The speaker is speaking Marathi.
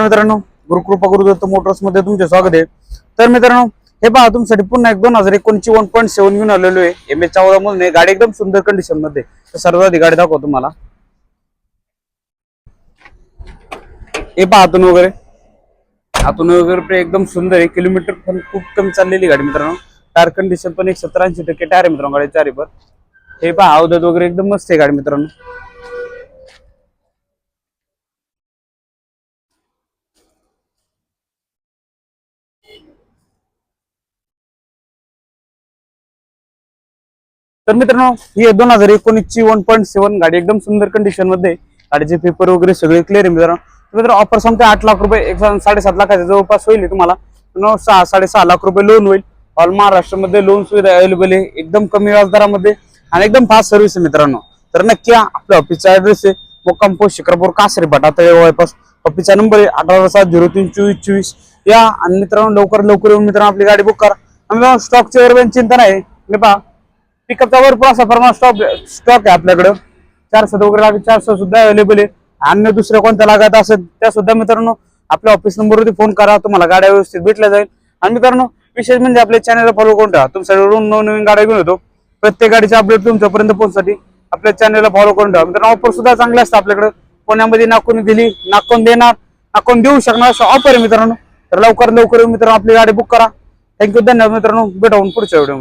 मित्रांनो, गुरुकृपा गुरुदत्त मोटर्स मध्ये तुमचे स्वागत आहे. तर मित्रांनो, हे पहा तुमच्यासाठी पुन्हा एक 2021 ची 1.7 घेऊन आलेलो आहे. MS14 मधून गाडी एकदम सुंदर कंडिशन मध्ये. तर सर्वात आधी गाडी दाखवतो तुम्हाला. हे पहा आतून वगैरे एकदम सुंदर आहे. किलोमीटर पण खूप कमी चाललेली गाडी मित्रांनो. टायर कंडिशन पण 70-80% टायर आहे मित्रांनो गाडी चारी पर. हे पहा अवधत वगैरे एकदम मस्त आहे गाडी मित्रांनो. तर मित्रांनो, ही 2019 ची 1.7 गाडी एकदम सुंदर कंडिशन मध्ये. गाडीचे पेपर वगैरे सगळे क्लिअर आहे मित्रांनो. मित्रांनो ऑफर सांगते 8 लाख रुपये, 7.5 लाखाच्या जवळपास होईल तुम्हाला. 6-6.5 लाख रुपये लोन होईल. ऑल महाराष्ट्रामध्ये लोन सुविधा अवेलेबल आहे एकदम कमी व्याजदरामध्ये आणि एकदम फास्ट सर्व्हिस आहे मित्रांनो. तर नक्की आपल्या ऑफिसचा ऍड्रेस आहे मुक्काम पोस्ट शिक्रापूर कासरी फाटा तळेवाळीपास. ऑफिसचा नंबर आहे 1807032424. या आणि मित्रांनो लवकर येऊन मित्रांनो आपली गाडी बुक करा. आणि स्टॉकची वगैरे चिंता नाही. पहा पिकअपचा भरपूर असा प्रमाणात स्टॉक आहे आपल्याकडं. 400 वगैरे लागेल, 400 सुद्धा अवेलेबल आहे. अन्य दुसऱ्या कोणत्या लागत असेल त्या सुद्धा मित्रांनो आपल्या ऑफिस नंबरवरती फोन करा, तुम्हाला गाड्या व्यवस्थित भेटल्या जाईल. आणि मित्रांनो विशेष म्हणजे आपल्या चॅनलला फॉलो करून ठेवा. तुमच्याकडून नवनवीन गाड्या घेऊन येतो. प्रत्येक गाडीचे अपडेट तुमच्यापर्यंत पोहोचण्यासाठी आपल्या चॅनलला फॉलो करून ठेवा. मित्रांनो ऑफर सुद्धा चांगले असतात आपल्याकडे. पुण्यामध्ये नाकोनी दिली, नाकोन देणार, नाकोन देऊ शकणार असं ऑफर आहे मित्रांनो. तर लवकर मित्रांनो आपली गाडी बुक करा. थँक्यू, धन्यवाद मित्रांनो. भेटून पुढच्या व्हिडिओ.